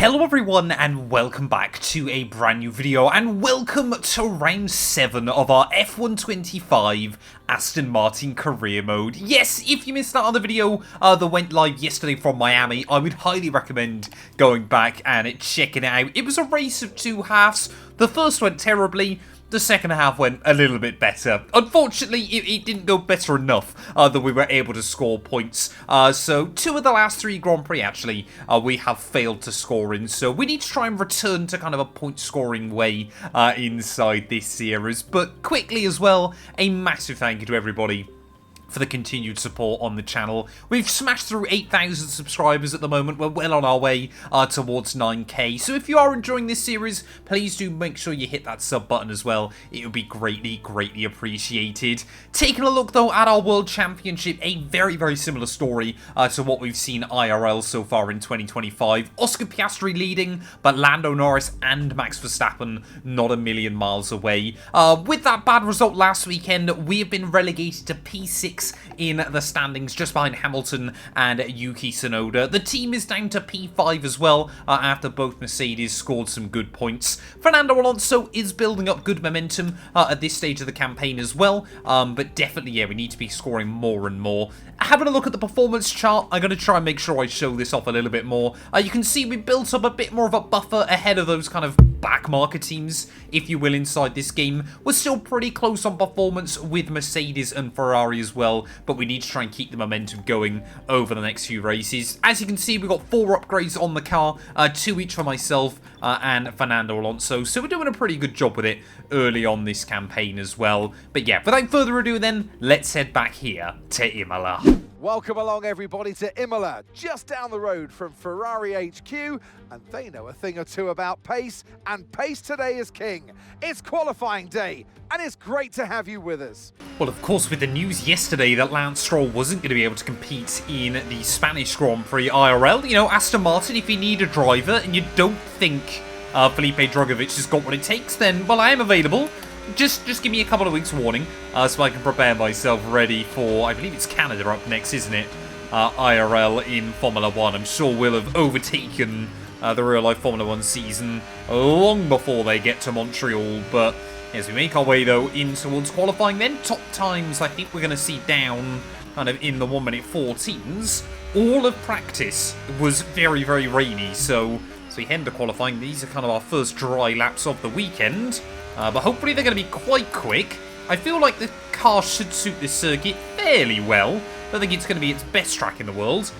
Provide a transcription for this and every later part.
Hello everyone and welcome back to a brand new video and welcome to round 7 of our F125 Aston Martin career mode. Yes, if you missed out on the video that went live yesterday from Miami, I would highly recommend going back and checking it out. It was a race of two halves. The first went terribly. The second half went a little bit better. Unfortunately, it didn't go better enough that we were able to score points. So, 2 of the last 3 Grand Prix, actually, we have failed to score in. So, we need to try and return to kind of a point-scoring way inside this series. But quickly as well, a massive thank you to everybody for the continued support on the channel. We've smashed through 8,000 subscribers at the moment. We're well on our way towards 9k. So if you are enjoying this series, please do make sure you hit that sub button as well. It would be greatly appreciated. Taking a look though at our World Championship, a very similar story to what we've seen IRL so far in 2025. Oscar Piastri leading, but Lando Norris and Max Verstappen not a million miles away. With that bad result last weekend, we have been relegated to P6 in the standings, just behind Hamilton and Yuki Tsunoda. The team is down to P5 as well, after both Mercedes scored some good points. Fernando Alonso is building up good momentum at this stage of the campaign as well, but definitely, yeah, we need to be scoring more and more. Having a look at the performance chart, I'm going to try and make sure I show this off a little bit more. You can see we built up a bit more of a buffer ahead of those kind of backmarker teams, if you will, inside this game. We're still pretty close on performance with Mercedes and Ferrari as well, but we need to try and keep the momentum going over the next few races. As you can see, we've got 4 upgrades on the car, 2 each for myself and Fernando Alonso, so we're doing a pretty good job with it early on this campaign as well. But yeah, without further ado then, let's head back here to Imola. Welcome along everybody to Imola, just down the road from Ferrari HQ, and they know a thing or two about pace, and pace today is king. It's qualifying day, and it's great to have you with us. Well, of course, with the news yesterday that Lance Stroll wasn't going to be able to compete in the Spanish Grand Prix IRL, you know, Aston Martin, if you need a driver and you don't think Felipe Drugovich has got what it takes, then, well, I am available. Just give me a couple of weeks warning so I can prepare myself ready for, I believe it's Canada up next, isn't it? IRL in Formula 1. I'm sure we'll have overtaken the real-life Formula 1 season long before they get to Montreal. But as we make our way, though, in towards qualifying then, top times I think we're going to see down kind of in the 1:14s. All of practice was very rainy, so as we head into qualifying, these are kind of our first dry laps of the weekend. But hopefully they're going to be quite quick. I feel like the car should suit this circuit fairly well. I don't think it's going to be its best track in the world.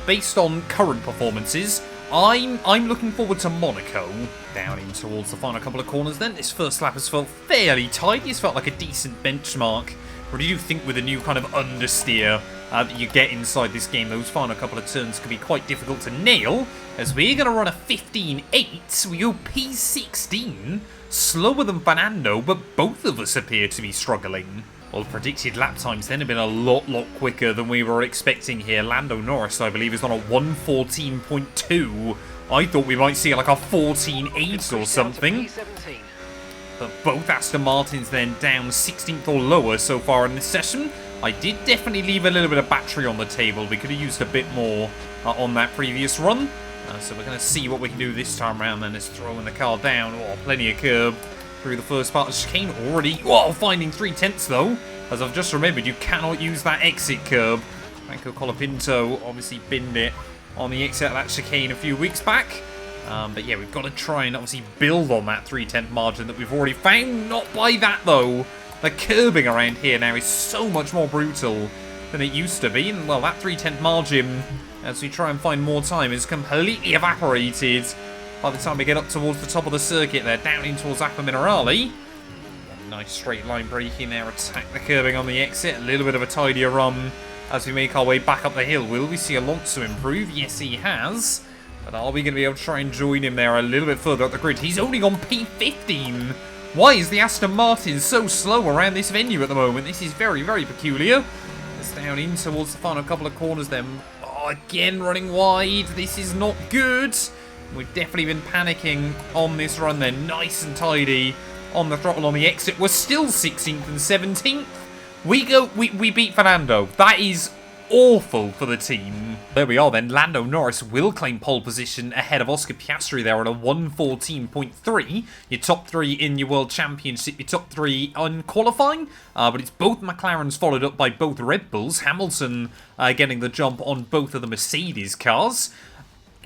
Based on current performances, I'm looking forward to Monaco. Down in towards the final couple of corners then. This first lap has felt fairly tight. It's felt like a decent benchmark. What do you think with the new kind of understeer that you get inside this game? Those final couple of turns can be quite difficult to nail. As we're going to run a 15.8, we go P16. Slower than Fernando, but both of us appear to be struggling. Well, predicted lap times then have been a lot quicker than we were expecting here. Lando Norris, I believe, is on a 1:14.2. I thought we might see like a 14.8 or something. But both Aston Martins then down 16th or lower so far in this session. I did definitely leave a little bit of battery on the table. We could have used a bit more on that previous run. So we're going to see what we can do this time around then. Let's throw in the car down. Oh, plenty of curb through the first part of the chicane already. Oh, finding 3/10 though. As I've just remembered, you cannot use that exit curb. Franco Colapinto obviously binned it on the exit of that chicane a few weeks back. But yeah, we've got to try and obviously build on that 3/10 margin that we've already found. Not by that though. The curbing around here now is so much more brutal than it used to be. And well, that 3/10 margin, as we try and find more time, is completely evaporated by the time we get up towards the top of the circuit there, down in towards Aqua Minerale. Nice straight line braking there, attack the curbing on the exit, a little bit of a tidier run as we make our way back up the hill. Will we see Alonso improve? Yes, he has. But are we going to be able to try and join him there a little bit further up the grid? He's only on P15. Why is the Aston Martin so slow around this venue at the moment? This is very peculiar. It's down in towards the final couple of corners then. Oh, again running wide. This is not good. We've definitely been panicking on this run then. Nice and tidy on the throttle on the exit. We're still 16th and 17th. We beat Fernando. That is awful for the team. There we are then. Lando Norris will claim pole position ahead of Oscar Piastri there at a 1:14.3. Your top 3 in your World Championship, your top 3 on qualifying. But it's both McLarens followed up by both Red Bulls. Hamilton getting the jump on both of the Mercedes cars.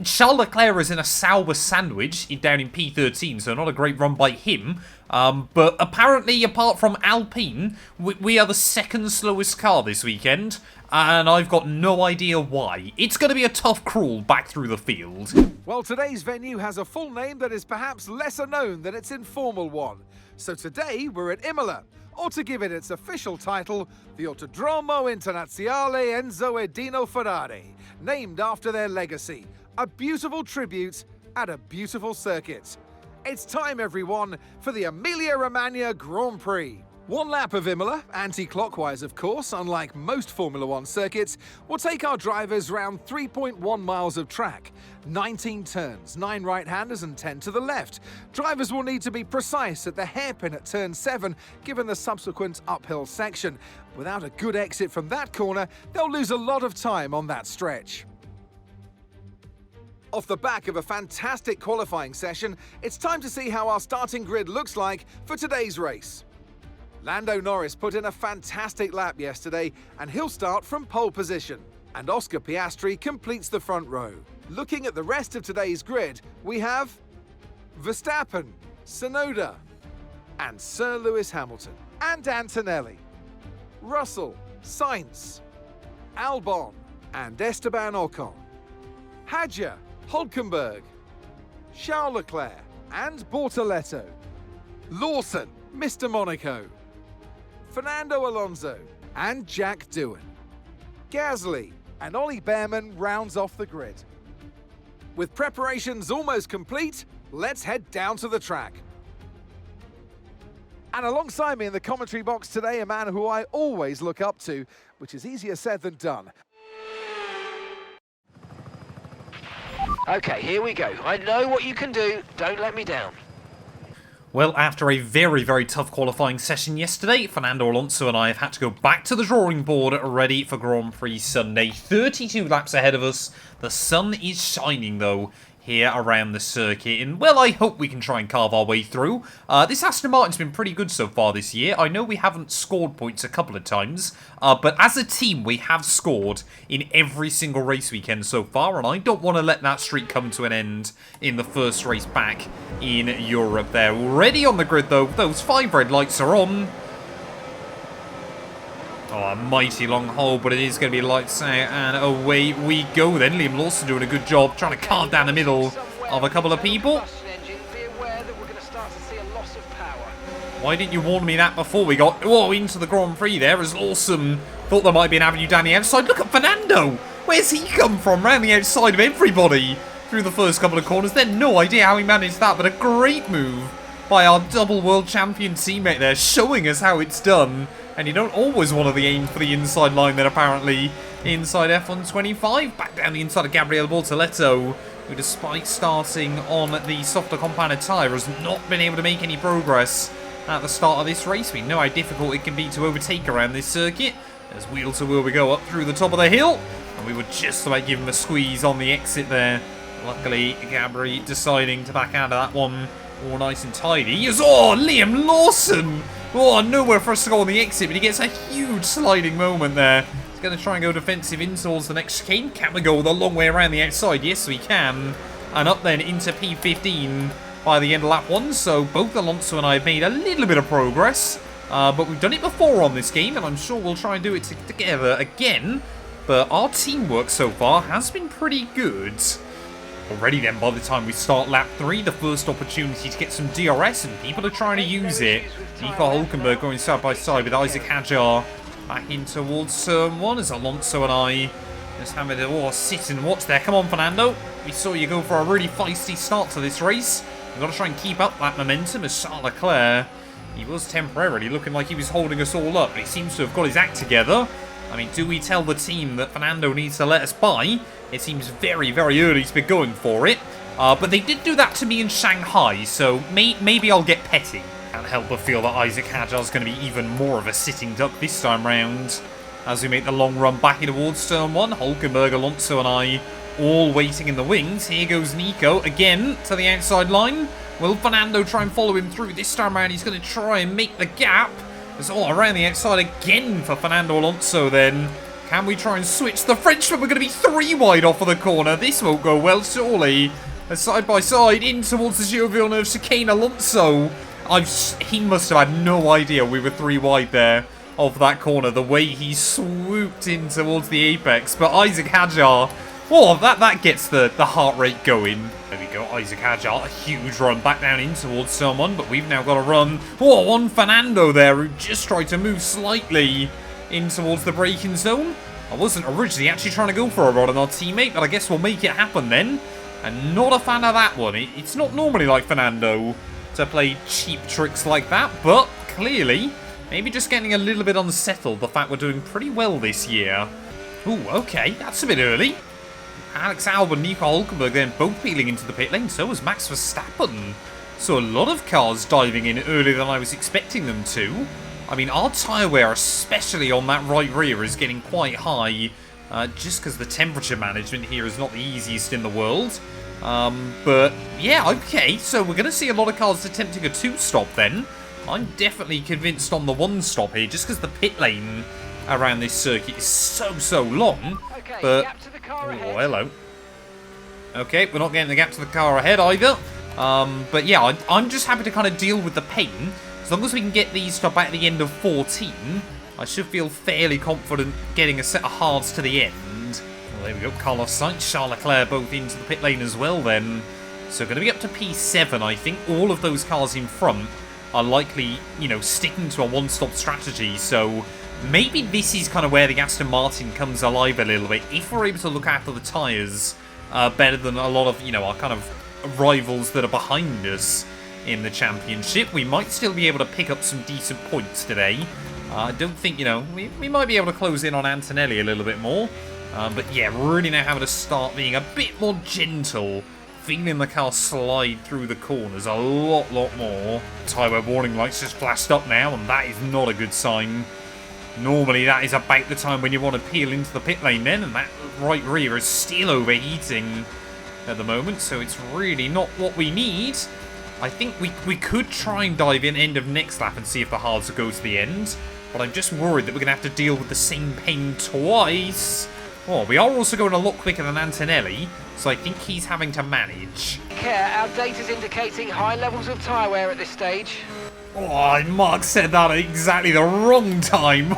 Charles Leclerc is in a sour sandwich down in P13, so not a great run by him. But apparently, apart from Alpine, we are the second slowest car this weekend, and I've got no idea why. It's going to be a tough crawl back through the field. Well, today's venue has a full name that is perhaps lesser known than its informal one. So today, we're at Imola, or to give it its official title, the Autodromo Internazionale Enzo e Dino Ferrari, named after their legacy. A beautiful tribute at a beautiful circuit. It's time, everyone, for the Emilia Romagna Grand Prix. One lap of Imola, anti-clockwise of course, unlike most Formula One circuits, will take our drivers round 3.1 miles of track. 19 turns, 9 right-handers and 10 to the left. Drivers will need to be precise at the hairpin at turn 7, given the subsequent uphill section. Without a good exit from that corner, they'll lose a lot of time on that stretch. Off the back of a fantastic qualifying session, it's time to see how our starting grid looks like for today's race. Lando Norris put in a fantastic lap yesterday, and he'll start from pole position. And Oscar Piastri completes the front row. Looking at the rest of today's grid, we have Verstappen, Tsunoda, and Sir Lewis Hamilton, and Antonelli, Russell, Sainz, Albon, and Esteban Ocon, Hadjar, Hulkenberg, Charles Leclerc and Bortoletto, Lawson, Mr. Monaco, Fernando Alonso and Jack Doohan. Gasly and Ollie Behrman rounds off the grid. With preparations almost complete, let's head down to the track. And alongside me in the commentary box today, a man who I always look up to, which is easier said than done. Okay, here we go. I know what you can do. Don't let me down. Well, after a very, very tough qualifying session yesterday, Fernando Alonso and I have had to go back to the drawing board ready for Grand Prix Sunday. 32 laps ahead of us. The sun is shining, though, here around the circuit, and well, I hope we can try and carve our way through. This Aston Martin's been pretty good so far this year. I know we haven't scored points a couple of times, but as a team we have scored in every single race weekend so far, and I don't want to let that streak come to an end in the first race back in Europe there. Already on the grid though, those 5 red lights are on. Oh, a mighty long hole, but it is going to be lights out, and away we go then. Liam Lawson doing a good job, trying to carve down the middle of a couple of people. Why didn't you warn me that before we got into the Grand Prix there, as Lawson thought there might be an avenue down the outside. Look at Fernando! Where's he come from? Round the outside of everybody through the first couple of corners. Then no idea how he managed that, but a great move by our double world champion teammate there, showing us how it's done. And you don't always want to aim for the inside line then, apparently, inside F1 25. Back down the inside of Gabriel Bortoletto, who, despite starting on the softer compounded tyre, has not been able to make any progress at the start of this race. We know how difficult it can be to overtake around this circuit. As wheel to wheel we go up through the top of the hill. And we were just about to give him a squeeze on the exit there. Luckily, Gabri deciding to back out of that one all nice and tidy. Oh, Liam Lawson! Oh, nowhere for us to go on the exit, but he gets a huge sliding moment there. He's going to try and go defensive in towards the next chicane. Can we go the long way around the outside? Yes, we can. And up then into P15 by the end of lap 1. So both Alonso and I have made a little bit of progress. But we've done it before on this game, and I'm sure we'll try and do it together again. But our teamwork so far has been pretty good. Already then, by the time we start lap 3, the first opportunity to get some DRS, and people are trying to use it. Nico Hulkenberg going side by side with Isaac Hadjar back in towards turn 1 as Alonso and I just having to sit and watch there. Come on, Fernando. We saw you go for a really feisty start to this race. We've got to try and keep up that momentum as Charles Leclerc, he was temporarily looking like he was holding us all up, but he seems to have got his act together. I mean, do we tell the team that Fernando needs to let us by? It seems very, very early to be going for it. But they did do that to me in Shanghai, so maybe I'll get petty. Can't help but feel that Isaac Hadjar's going to be even more of a sitting duck this time round. as we make the long run back in towards turn 1. Hulkenberg, Alonso and I all waiting in the wings. Here goes Nico again to the outside line. Will Fernando try and follow him through? This time around he's going to try and make the gap. It's all around the outside again for Fernando Alonso then. Can we try and switch? The Frenchman, we're going to be 3 wide off of the corner. This won't go well, surely. Side by side in towards the Gilles Villeneuve chicane. Alonso, he must have had no idea we were 3 wide there of that corner. The way he swooped in towards the apex. But Isaac Hadjar, oh, that gets the heart rate going. There we go, Isaac Hadjar, a huge run back down in towards someone. But we've now got to run, on Fernando there, who just tried to move slightly in towards the braking zone. I wasn't originally actually trying to go for a rod on our teammate, but I guess we'll make it happen then. And not a fan of that one. It's not normally like Fernando to play cheap tricks like that, but clearly, maybe just getting a little bit unsettled, the fact we're doing pretty well this year. Ooh, okay, that's a bit early. Alex Albon and Nico Hulkenberg then both peeling into the pit lane, so was Max Verstappen. So a lot of cars diving in earlier than I was expecting them to. I mean, our tyre wear, especially on that right rear, is getting quite high. Just because the temperature management here is not the easiest in the world. But, yeah, okay. So we're going to see a lot of cars attempting a 2-stop then. I'm definitely convinced on the 1-stop here, just because the pit lane around this circuit is so long. Okay, but, gap to the car oh, ahead. hello. Okay, we're not getting the gap to the car ahead either. But, yeah, I'm just happy to kind of deal with the pain. As long as we can get these to about the end of 14, I should feel fairly confident getting a set of hards to the end. Well, there we go. Carlos Sainz, Charles Leclerc both into the pit lane as well then. So going to be up to P7, I think. All of those cars in front are likely, sticking to a 1-stop strategy. So maybe this is kind of where the Aston Martin comes alive a little bit. If we're able to look after the tyres better than a lot of, our kind of rivals that are behind us in the championship, we might still be able to pick up some decent points today. I don't think, we might be able to close in on Antonelli a little bit more. But yeah, really now having to start being a bit more gentle. Feeling the car slide through the corners a lot more. Tyre wear warning lights just flashed up now, and that is not a good sign. Normally that is about the time when you want to peel into the pit lane then, and that right rear is still overheating at the moment, so it's really not what we need. I think we could try and dive in end of next lap and see if the hards will go to the end. But I'm just worried that we're going to have to deal with the same pain twice. Oh, we are also going a lot quicker than Antonelli, so I think he's having to manage. Care, our data's indicating high levels of tyre wear at this stage. Oh, Mark said that at exactly the wrong time.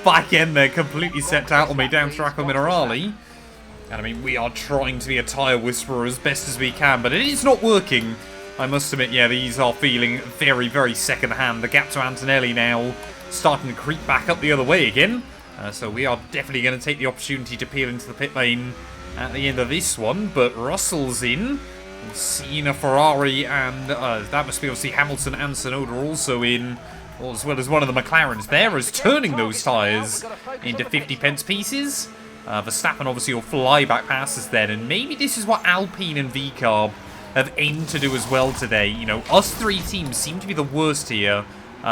Back end there, completely set out on me down to Racco Minerali. And I mean, we are trying to be a tyre whisperer as best as we can, but it is not working. I must admit, yeah, these are feeling very second-hand. The gap to Antonelli now starting to creep back up the other way again. So we are definitely going to take the opportunity to peel into the pit lane at the end of this one. But Russell's in. We've seen a Ferrari, and that must be obviously Hamilton and Tsunoda also in, as well as one of the McLarens there, as turning those tyres into 50 pence pieces. Verstappen obviously will fly back past us then, and maybe this is what Alpine and VCarb have aimed to do as well today. Us 3 teams seem to be the worst here,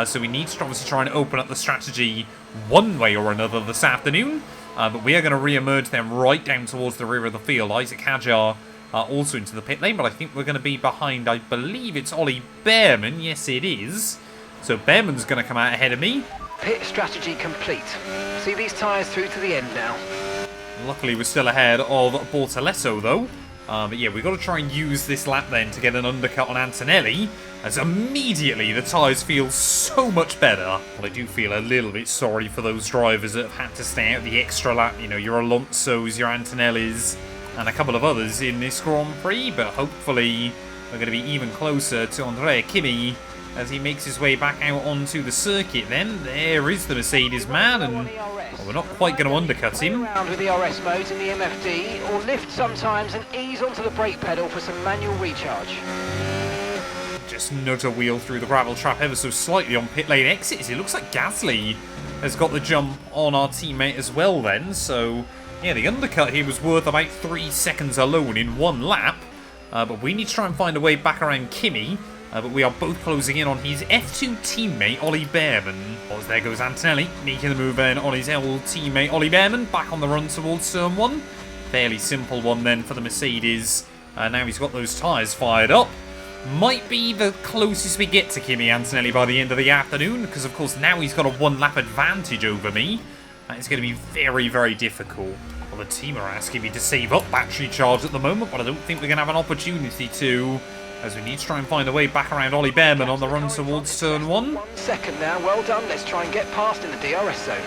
so we need to obviously try and open up the strategy one way or another this afternoon. But we are going to re-emerge them right down towards the rear of the field. Isaac Hadjar also into the pit lane, but I think we're going to be behind, I believe it's Ollie Behrman. Yes, it is. So Behrman's going to come out ahead of me. Pit strategy complete. See these tyres through to the end now. Luckily, we're still ahead of Bortolesso, though. But yeah, we've got to try and use this lap then to get an undercut on Antonelli, as immediately the tyres feel so much better. Well, I do feel a little bit sorry for those drivers that have had to stay out the extra lap. Your Alonso's, your Antonellis, and a couple of others in this Grand Prix. But hopefully, we're going to be even closer to Andrea Kimi as he makes his way back out onto the circuit then. There is the Mercedes man, and well, we're not quite going to undercut him. Around with the RS modes in the MFD, or lift sometimes and ease onto the brake pedal for some manual recharge. Just nudge a wheel through the gravel trap ever so slightly on pit lane exits. It looks like Gasly has got the jump on our teammate as well then. So, yeah, the undercut here was worth about 3 seconds alone in one lap. But we need to try and find a way back around Kimi. But we are both closing in on his F2 teammate, Ollie Behrman. As there goes Antonelli, making the move then on his old teammate, Ollie Behrman, back on the run towards turn 1. Fairly simple one then for the Mercedes. Now he's got those tyres fired up. Might be the closest we get to Kimi Antonelli by the end of the afternoon, because of course now he's got a 1-lap advantage over me. That is going to be very, very difficult. Well, the team are asking me to save up battery charge at the moment, but I don't think we're going to have an opportunity to, as we need to try and find a way back around Ollie Behrman on the run towards turn 1. 1 second now, well done. Let's try and get past in the DRS zone.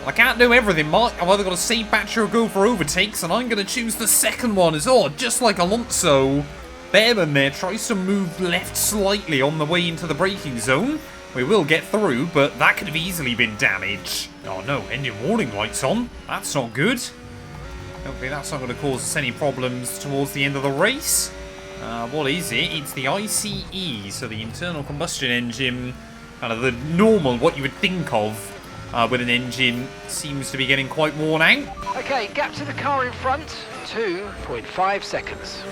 I can't do everything, Mark. I've either got to save battery or go for overtakes, and I'm going to choose the second one as well, just like Alonso. Behrman there tries to move left slightly on the way into the braking zone. We will get through, but that could have easily been damaged. Oh no, engine warning lights on. That's not good. Hopefully that's not going to cause us any problems towards the end of the race. What is it? It's the ICE, so the internal combustion engine. Kind of the normal, what you would think of with an engine, seems to be getting quite worn out. Okay, gap to the car in front, 2.5 seconds.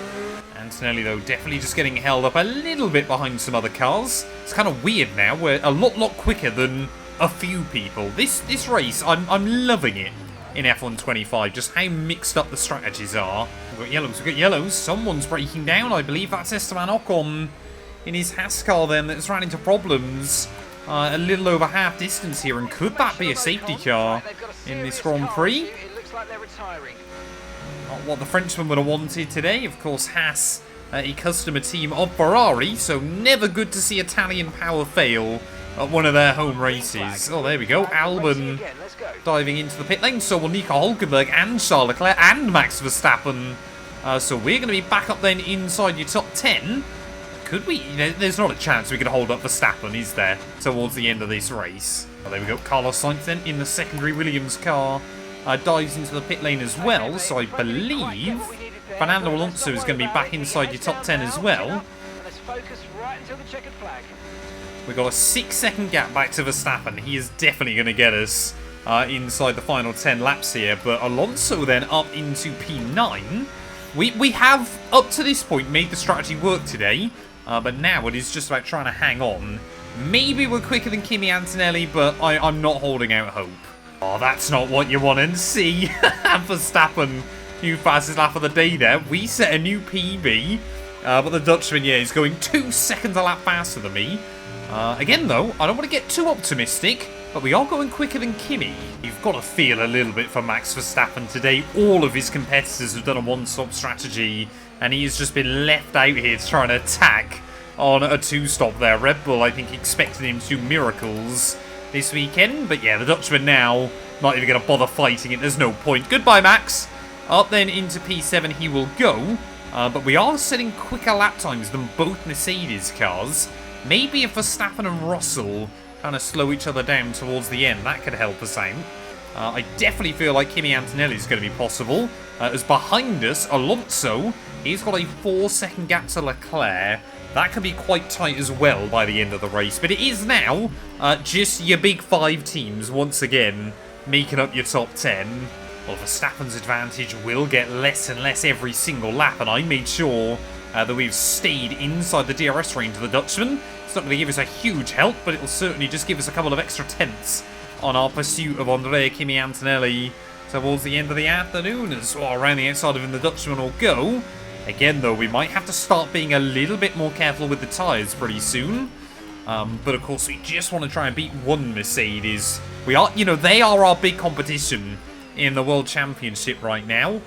Antonelli, though, definitely just getting held up a little bit behind some other cars. It's kind of weird now. We're a lot quicker than a few people. This race, I'm loving it in F1 25, just how mixed up the strategies are. We've got yellows. Someone's breaking down. I believe that's Esteban Ocon in his Haas car then that's ran into problems a little over half distance here. And could that be a safety car in this Grand Prix? It looks like they're retiring. Not what the Frenchman would have wanted today. Of course, Haas, a customer team of Ferrari, so never good to see Italian power fail at one of their home races. Oh, there we go. Albon diving into the pit lane. So will Nico Hülkenberg and Charles Leclerc and Max Verstappen. So we're going to be back up then inside your top 10. Could we? There's not a chance we could hold up Verstappen, is there, towards the end of this race? Oh, there we go. Carlos Sainz then in the secondary Williams car. Dives into the pit lane as well, so I believe Fernando Alonso is going to be back inside your top 10 as well. We've got a 6-second gap back to Verstappen. He is definitely going to get us inside the final 10 laps here, but Alonso then up into P9. We have, up to this point, made the strategy work today, but now it is just about trying to hang on. Maybe we're quicker than Kimi Antonelli, but I'm not holding out hope. Oh, that's not what you want to see. Verstappen, new fastest lap of the day there. We set a new PB, but the Dutchman, yeah, is going 2 seconds a lap faster than me. Again, though, I don't want to get too optimistic, but we are going quicker than Kimi. You've got to feel a little bit for Max Verstappen today. All of his competitors have done a one-stop strategy, and he has just been left out here trying to attack on a 2-stop there. Red Bull, I think, expected him to do miracles this weekend, but yeah, the Dutchman now not even going to bother fighting it. There's no point. Goodbye, Max. Up then into P7 he will go, but we are setting quicker lap times than both Mercedes cars. Maybe if Verstappen and Russell kind of slow each other down towards the end, that could help us out. I definitely feel like Kimi Antonelli is going to be possible. As behind us, Alonso, he's got a 4-second gap to Leclerc. That could be quite tight as well by the end of the race. But it is now just your big 5 teams once again making up your top 10. Well, Verstappen's advantage will get less and less every single lap. And I made sure that we've stayed inside the DRS range of the Dutchman. It's not going to give us a huge help, but it will certainly just give us a couple of extra tenths on our pursuit of Andrea Kimi Antonelli towards the end of the afternoon. As well, around the outside of him, the Dutchman will go. Again, though, we might have to start being a little bit more careful with the tyres pretty soon. But, of course, we just want to try and beat one Mercedes. We are, they are our big competition in the World Championship right now.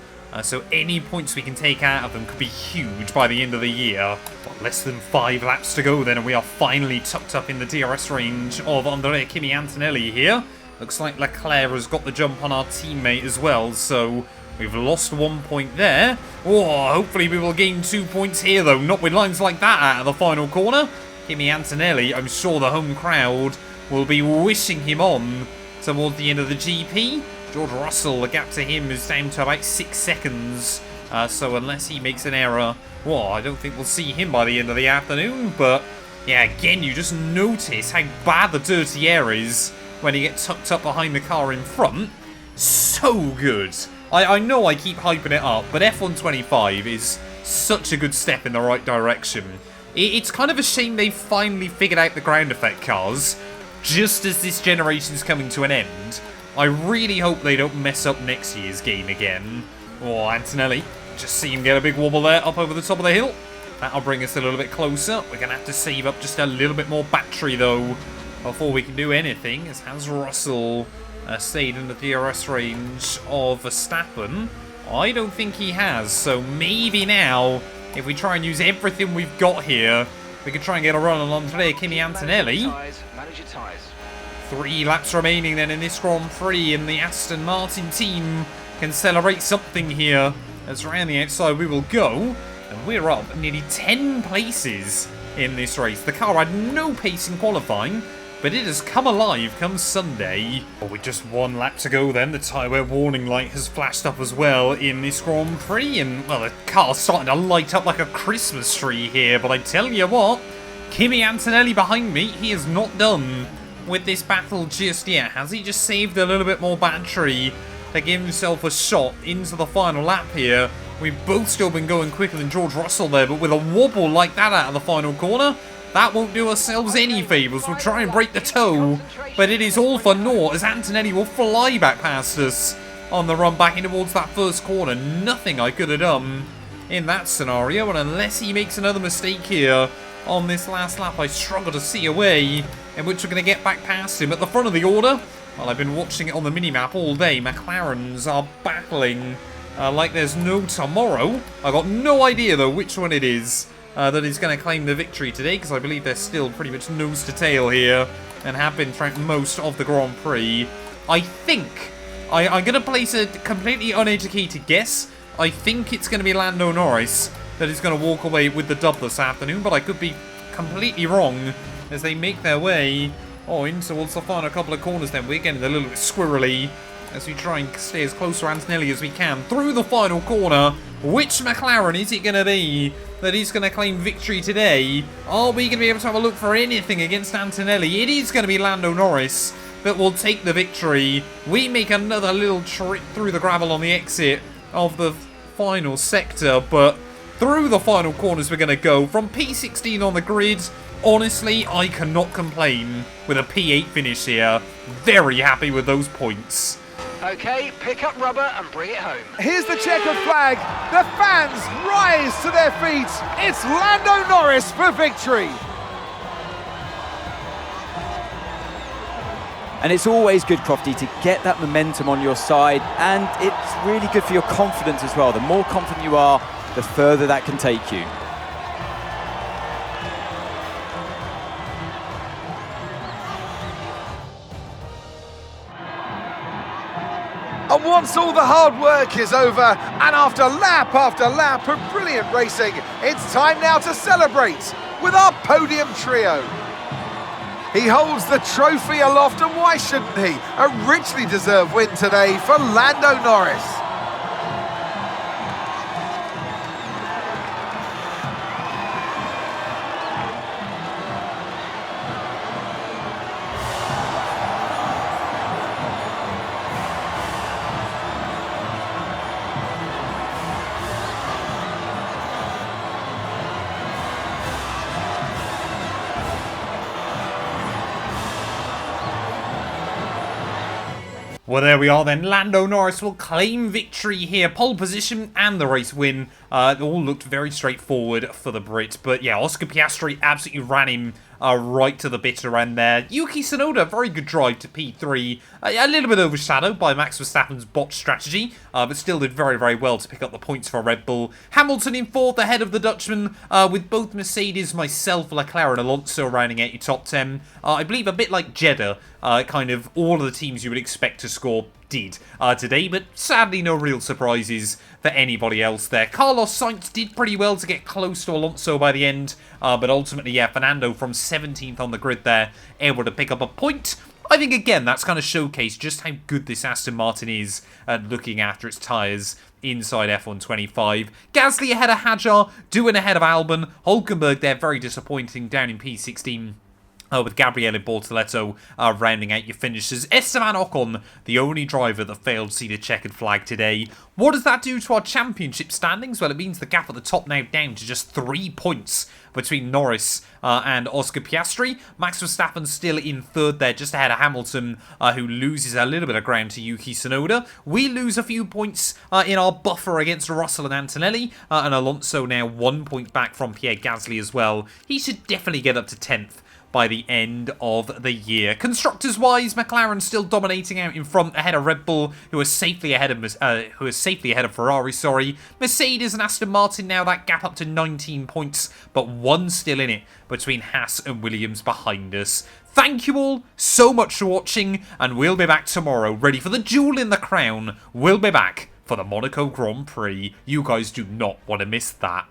So any points we can take out of them could be huge by the end of the year. But less than 5 laps to go then, and we are finally tucked up in the DRS range of Andrea Kimi Antonelli here. Looks like Leclerc has got the jump on our teammate as well, so we've lost 1 point there. Oh, hopefully we will gain 2 points here, though. Not with lines like that out of the final corner. Kimi Antonelli, I'm sure the home crowd will be wishing him on towards the end of the GP. George Russell, the gap to him is down to about 6 seconds. So unless he makes an error, well, I don't think we'll see him by the end of the afternoon. But, yeah, again, you just notice how bad the dirty air is when you get tucked up behind the car in front. So good. I know I keep hyping it up, but F1 25 is such a good step in the right direction. It's kind of a shame they finally figured out the ground effect cars, just as this generation's coming to an end. I really hope they don't mess up next year's game again. Oh, Antonelli. Just see him get a big wobble there up over the top of the hill. That'll bring us a little bit closer. We're going to have to save up just a little bit more battery, though, before we can do anything, as has Russell stayed in the DRS range of Verstappen. I don't think he has, so maybe now, if we try and use everything we've got here, we can try and get a run along today. Kimi Antonelli. Manage your tyres. 3 laps remaining then in this Grand Prix, and the Aston Martin team can celebrate something here, as around the outside we will go, and we're up nearly 10 places in this race. The car had no pace in qualifying, but it has come alive come Sunday. Oh, with just 1 lap to go then, the tyre wear warning light has flashed up as well in this Grand Prix. And, well, the car's starting to light up like a Christmas tree here. But I tell you what, Kimi Antonelli behind me, he is not done with this battle just yet. Has he just saved a little bit more battery to give himself a shot into the final lap here? We've both still been going quicker than George Russell there, but with a wobble like that out of the final corner, that won't do ourselves any favours. We'll try and break the toe, but it is all for naught as Antonelli will fly back past us on the run back in towards that first corner. Nothing I could have done in that scenario, and unless he makes another mistake here on this last lap, I struggle to see a way in which we're going to get back past him. At the front of the order, well, I've been watching it on the minimap all day. McLarens are battling like there's no tomorrow. I've got no idea, though, which one it is that is going to claim the victory today, because I believe they're still pretty much nose to tail here and have been throughout most of the Grand Prix. I think, I'm going to place a completely uneducated guess. I think it's going to be Lando Norris that is going to walk away with the dub this afternoon, but I could be completely wrong as they make their way in towards the final couple of corners. Then we're getting a little bit squirrely as we try and stay as close to Antonelli as we can through the final corner. Which McLaren is it going to be that is going to claim victory today? Are we going to be able to have a look for anything against Antonelli? It is going to be Lando Norris that will take the victory. We make another little trip through the gravel on the exit of the final sector, but through the final corners we're going to go from P16 on the grid. Honestly, I cannot complain with a P8 finish here. Very happy with those points. Okay, pick up rubber and bring it home. Here's the checkered flag. The fans rise to their feet. It's Lando Norris for victory. And it's always good, Crofty, to get that momentum on your side, and it's really good for your confidence as well. The more confident you are, the further that can take you. And once all the hard work is over, and after lap of brilliant racing, it's time now to celebrate with our podium trio. He holds the trophy aloft, and why shouldn't he? A richly deserved win today for Lando Norris. Well, there we are then. Lando Norris will claim victory here. Pole position and the race win. It all looked very straightforward for the Brit. But yeah, Oscar Piastri absolutely ran him right to the bitter end there. Yuki Tsunoda, very good drive to P3. A little bit overshadowed by Max Verstappen's botched strategy, but still did very, very well to pick up the points for Red Bull. Hamilton in fourth ahead of the Dutchman, with both Mercedes, myself, Leclerc and Alonso rounding out your top 10. I believe a bit like Jeddah, kind of all of the teams you would expect to score did today, but sadly no real surprises for anybody else there. Carlos Sainz did pretty well to get close to Alonso by the end, but ultimately, yeah, Fernando from 17th on the grid there, able to pick up a point. I think, again, that's kind of showcased just how good this Aston Martin is at looking after its tyres inside F1 25. Gasly ahead of Hadjar, Doohan ahead of Albon, Hulkenberg there very disappointing down in P16. with Gabriele Bortoletto rounding out your finishes. Esteban Ocon, the only driver that failed to see the checkered flag today. What does that do to our championship standings? Well, it means the gap at the top now down to just 3 points between Norris and Oscar Piastri. Max Verstappen still in third there, just ahead of Hamilton, who loses a little bit of ground to Yuki Tsunoda. We lose a few points in our buffer against Russell and Antonelli, and Alonso now 1 point back from Pierre Gasly as well. He should definitely get up to 10th by the end of the year. Constructors-wise, McLaren still dominating out in front, ahead of Red Bull, who are safely ahead of Ferrari. Sorry, Mercedes and Aston Martin now that gap up to 19 points, but one still in it between Haas and Williams behind us. Thank you all so much for watching, and we'll be back tomorrow, ready for the jewel in the crown. We'll be back for the Monaco Grand Prix. You guys do not want to miss that.